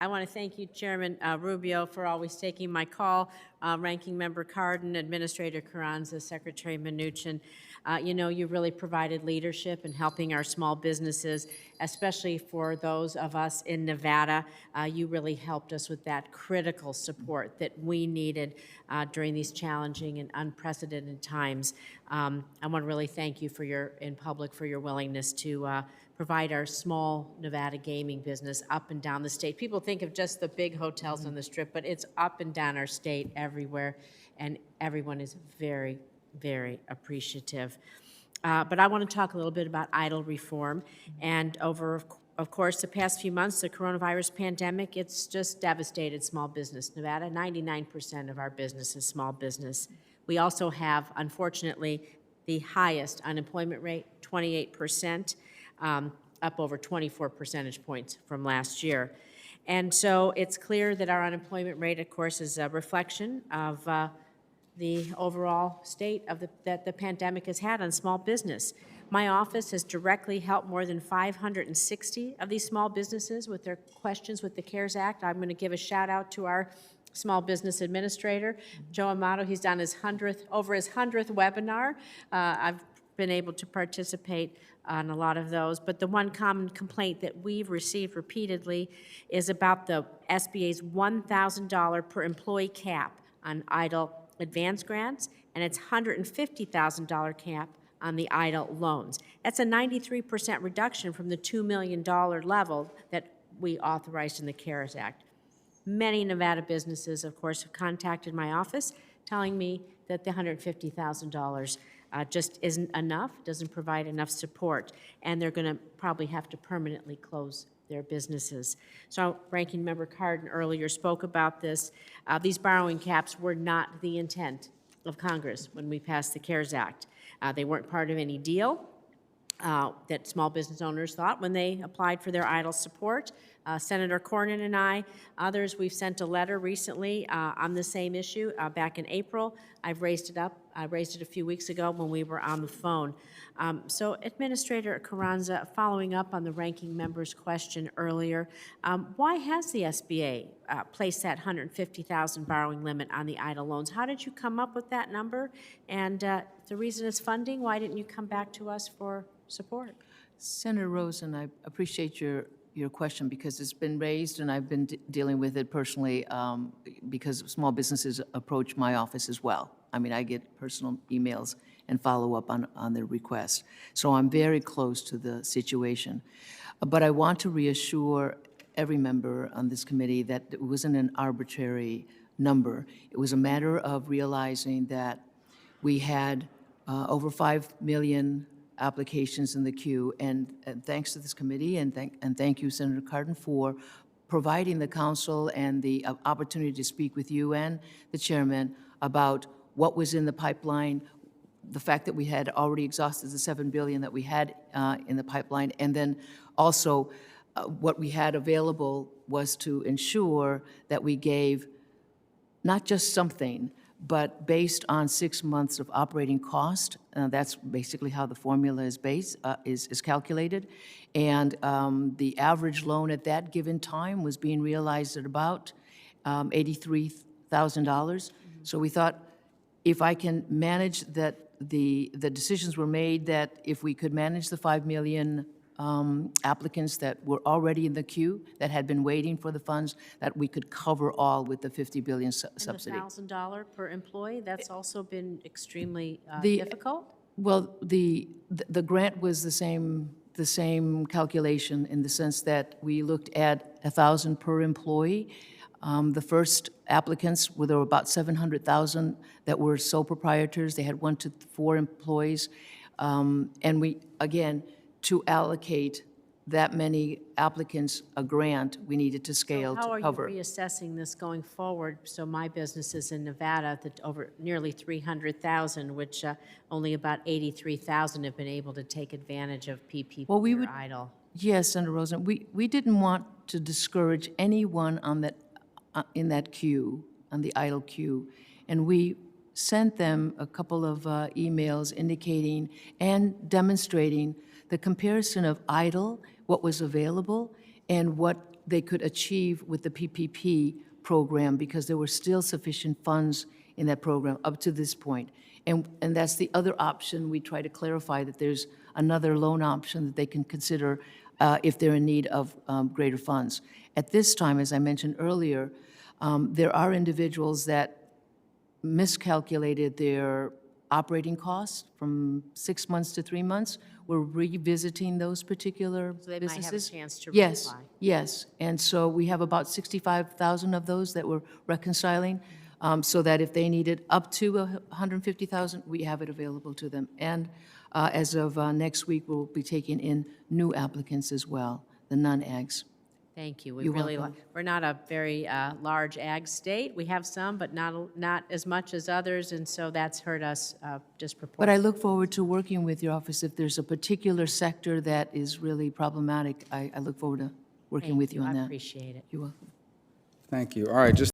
I want to thank you, Chairman Rubio, for always taking my call, Ranking Member Cardin, Administrator Carranza, Secretary Mnuchin. You know, you really provided leadership in helping our small businesses, especially for those of us in Nevada. You really helped us with that critical support that we needed during these challenging and unprecedented times. I want to really thank you for in public for your willingness to provide our small Nevada gaming business up and down the state. People think of just the big hotels on the Strip, but it's up and down our state everywhere, and everyone is very, very appreciative. But I want to talk a little bit about EIDL reform. And of course, the past few months, the coronavirus pandemic, it's just devastated small business. Nevada, 99% of our business is small business. We also have, unfortunately, the highest unemployment rate, 28%. Up over 24 percentage points from last year. And so it's clear that our unemployment rate, of course, is a reflection of the overall state of that the pandemic has had on small business. My office has directly helped more than 560 of these small businesses with their questions with the CARES Act. I'm going to give a shout out to our small business administrator, Joe Amato. He's done his 100th webinar. I've been able to participate on a lot of those, but the one common complaint that we've received repeatedly is about the SBA's $1,000 per employee cap on EIDL advance grants, and its $150,000 cap on the EIDL loans. That's a 93% reduction from the $2 million level that we authorized in the CARES Act. Many Nevada businesses, of course, have contacted my office telling me that the $150,000 just isn't enough, doesn't provide enough support, and they're going to probably have to permanently close their businesses. So Ranking Member Cardin earlier spoke about this. These borrowing caps were not the intent of Congress when we passed the CARES Act. They weren't part of any deal that small business owners thought when they applied for their EIDL support. Senator Cornyn and others, we've sent a letter recently on the same issue back in April. I raised it a few weeks ago when we were on the phone. So Administrator Carranza, following up on the ranking member's question earlier, why has the SBA placed that $150,000 borrowing limit on the EIDL loans? How did you come up with that number? And the reason is funding. Why didn't you come back to us for support? Senator Rosen, I appreciate your question because it's been raised and I've been dealing with it personally because small businesses approach my office as well. I mean, I get personal emails and follow up on their request. So I'm very close to the situation. But I want to reassure every member on this committee that it wasn't an arbitrary number. It was a matter of realizing that we had over 5 million applications in the queue, and thanks to this committee, and thank you, Senator Cardin, for providing the council and the opportunity to speak with you and the chairman about what was in the pipeline, the fact that we had already exhausted the $7 billion that we had in the pipeline, and then also what we had available was to ensure that we gave not just something, but based on 6 months of operating cost. That's basically how the formula is calculated. And the average loan at that given time was being realized at about $83,000. So we thought, if I can manage that, the decisions were made that if we could manage the 5 million applicants that were already in the queue, that had been waiting for the funds, that we could cover all with the $50 billion subsidy. And the $1,000 per employee, that's also been extremely difficult? Well, the grant was the same calculation in the sense that we looked at $1,000 per employee. The first applicants, there were about 700,000 that were sole proprietors. They had 1 to 4 employees. And we, again, to allocate that many applicants a grant, we needed to scale to cover. How are you reassessing this going forward? So my businesses in Nevada, that over nearly 300,000, which only about 83,000 have been able to take advantage of PPP or EIDL. Yes, Senator Rosen, we didn't want to discourage anyone on that in that queue, on the EIDL queue, and we sent them a couple of emails indicating and demonstrating the comparison of EIDL, what was available, and what they could achieve with the PPP program, because there were still sufficient funds in that program up to this point. And that's the other option. We try to clarify that there's another loan option that they can consider if they're in need of greater funds. At this time, as I mentioned earlier, there are individuals that miscalculated their operating costs from 6 months to 3 months. We're revisiting those particular So they might have a businesses. chance to Yes, reapply. yes. And so we have about 65,000 of those that we're reconciling, so that if they needed up to 150,000, we have it available to them. And as of next week, we'll be taking in new applicants as well, the non-ags. Thank you. We You're really, welcome. we're not a very large ag state. We have some, but not as much as others, and so that's hurt us But I disproportionately. look forward to working with your office. If there's a particular sector that is really problematic, I look forward to working with you on I that. appreciate it. You're welcome. Thank you. All right, just